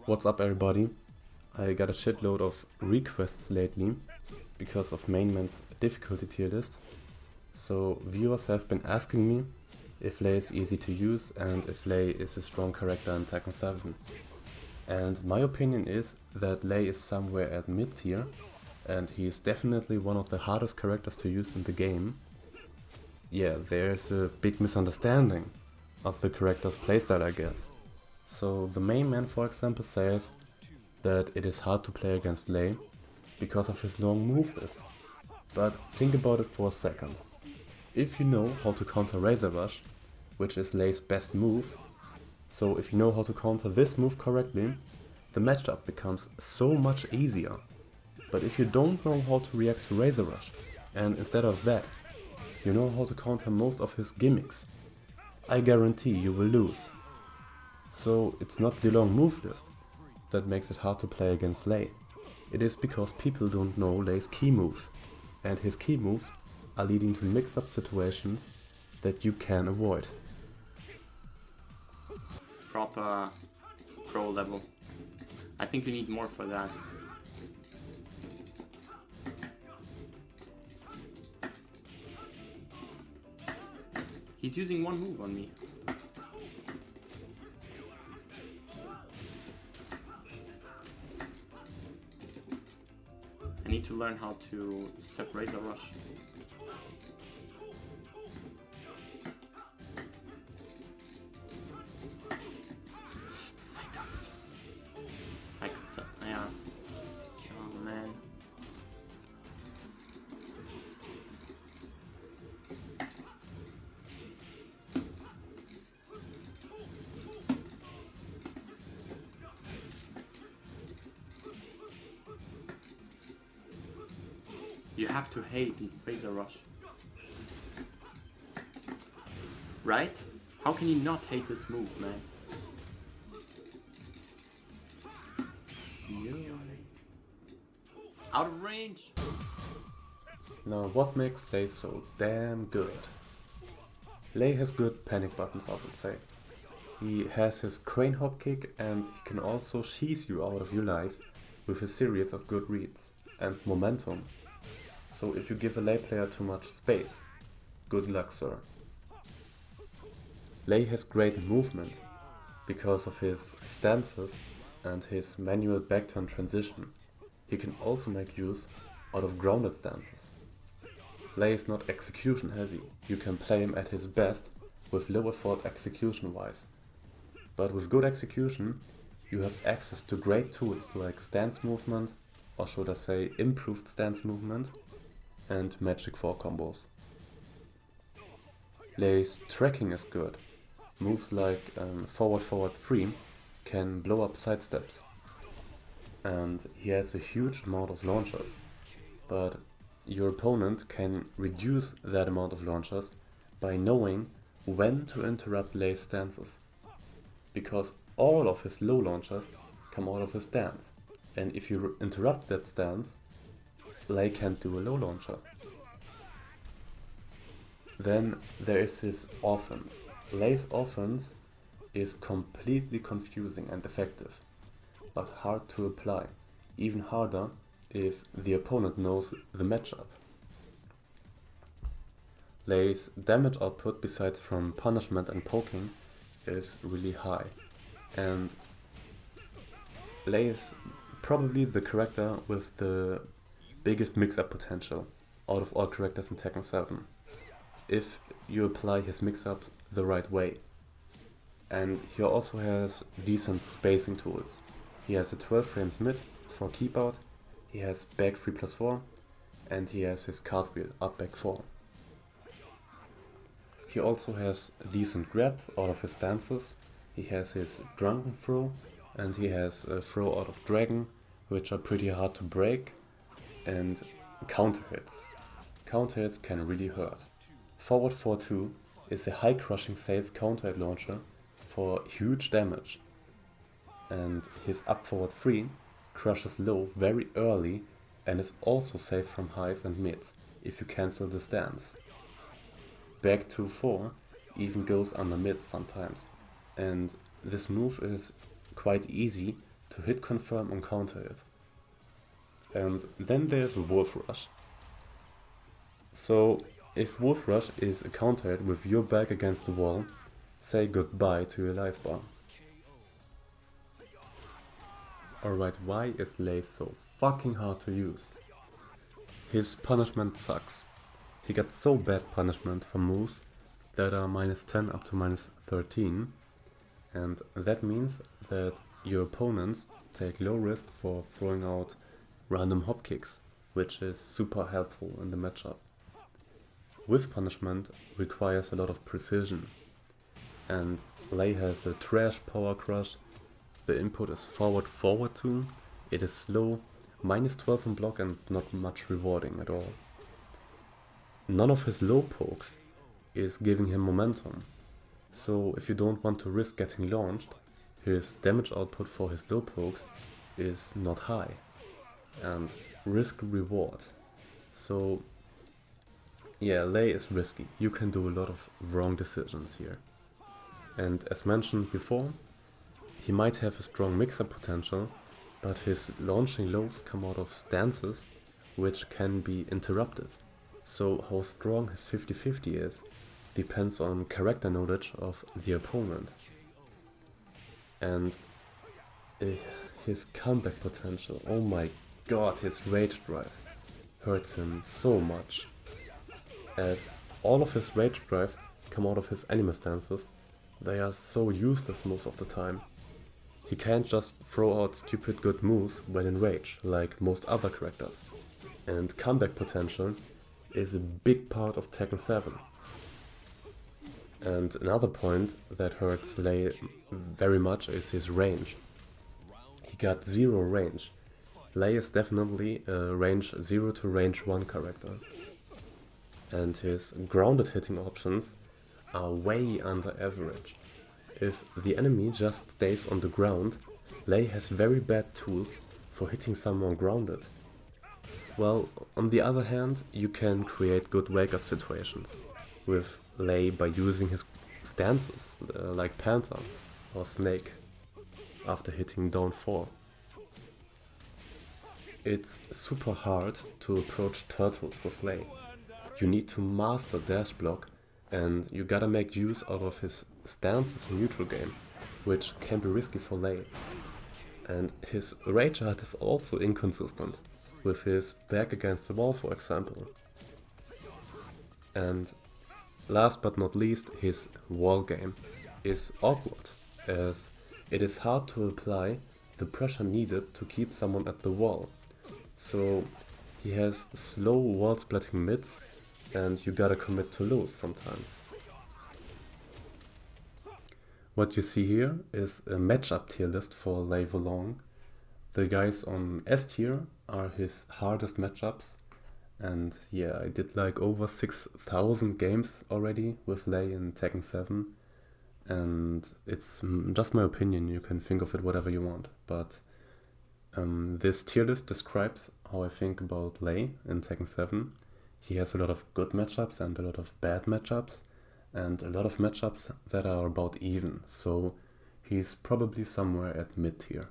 What's up everybody? I got a shitload of requests lately because of main man's difficulty tier list. So viewers have been asking me if Lei is easy to use and if Lei is a strong character in Tekken 7. And my opinion is that Lei is somewhere at mid tier and he is definitely one of the hardest characters to use in the game. Yeah, there's a big misunderstanding of the character's playstyle, I guess. So the main man, for example, says that it is hard to play against Lei because of his long move list. But think about it for a second. If you know how to counter Razor Rush, which is Lei's best move, so if you know how to counter this move correctly, the matchup becomes so much easier. But if you don't know how to react to Razor Rush, and instead of that, you know how to counter most of his gimmicks, I guarantee you will lose. So it's not the long move list that makes it hard to play against Lei. It is because people don't know Lei's key moves, and his key moves are leading to mix-up situations that you can avoid. Proper pro level. I think you need more for that. He's using one move on me. I need to learn how to step Razor Rush. I could, yeah. Oh man. You have to hate the Razor Rush. Right? How can you not hate this move, man? Out of range! Now what makes Lei so damn good? Lei has good panic buttons, I would say. He has his crane hop kick and he can also cheese you out of your life with a series of good reads and momentum. So if you give a Lei player too much space, good luck, sir. Lei has great movement because of his stances and his manual backturn transition. He can also make use out of grounded stances. Lei is not execution heavy, you can play him at his best with low effort execution wise. But with good execution, you have access to great tools like stance movement, or should I say improved stance movement, and magic 4 combos. Lei's tracking is good. Moves like forward 3 can blow up sidesteps. And he has a huge amount of launchers. But your opponent can reduce that amount of launchers by knowing when to interrupt Lei's stances. Because all of his low launchers come out of his stance. And if you interrupt that stance, Lei can't do a low launcher. Then there is his offense. Lei's offense is completely confusing and effective, but hard to apply. Even harder if the opponent knows the matchup. Lei's damage output, besides from punishment and poking, is really high. And Lei is probably the character with the biggest mix-up potential out of all characters in Tekken 7, if you apply his mix-ups the right way. And he also has decent spacing tools. He has a 12 frames mid for keep out, he has back 3+4, and he has his cartwheel up back 4. He also has decent grabs out of his stances, he has his drunken throw, and he has a throw out of dragon, which are pretty hard to break, and counter hits. Counter hits can really hurt. Forward 4-2 is a high crushing safe counter hit launcher for huge damage. And his up forward 3 crushes low very early and is also safe from highs and mids if you cancel the stance. Back 2-4 even goes under mid sometimes, and this move is quite easy to hit confirm and counter it. And then there's Wolf Rush. So if Wolf Rush is countered with your back against the wall, say goodbye to your life bar. Alright, why is Lei so fucking hard to use? His punishment sucks. He got so bad punishment for moves that are -10 up to -13, and that means that your opponents take low risk for throwing out random hop kicks, which is super helpful in the matchup. With punishment requires a lot of precision, and Lei has a trash power crush. The input is forward 2, it is slow, -12 in block and not much rewarding at all. None of his low pokes is giving him momentum, so if you don't want to risk getting launched, his damage output for his low pokes is not high, and risk reward. So yeah, Lei is risky, you can do a lot of wrong decisions here. And as mentioned before, he might have a strong mix-up potential, but his launching lows come out of stances which can be interrupted. So how strong his 50-50 is depends on character knowledge of the opponent. And his comeback potential, oh my god, his rage drives hurts him so much. As all of his rage drives come out of his anime stances, they are so useless most of the time. He can't just throw out stupid good moves when in rage, like most other characters. And comeback potential is a big part of Tekken 7. And another point that hurts Lei very much is his range. He got 0 range. Lei is definitely a range 0 to range 1 character. And his grounded hitting options are way under average. If the enemy just stays on the ground, Lei has very bad tools for hitting someone grounded. Well, on the other hand, you can create good wake-up situations with Lei by using his stances, like Panther or Snake, after hitting down 4. It's super hard to approach turtles with Lei. You need to master dash block, and you gotta make use out of his stances in neutral game, which can be risky for Lei. And his rage art is also inconsistent, with his back against the wall for example. And last but not least, his wall game is awkward, as it is hard to apply the pressure needed to keep someone at the wall. So he has slow wall splitting mids, and you gotta commit to lows sometimes. What you see here is a matchup tier list for Lei Wulong. The guys on S tier are his hardest matchups, and yeah, I did like over 6,000 games already with Lei in Tekken 7, and it's just my opinion, you can think of it whatever you want, but this tier list describes how I think about Lei in Tekken 7. He has a lot of good matchups and a lot of bad matchups, and a lot of matchups that are about even, so he's probably somewhere at mid tier.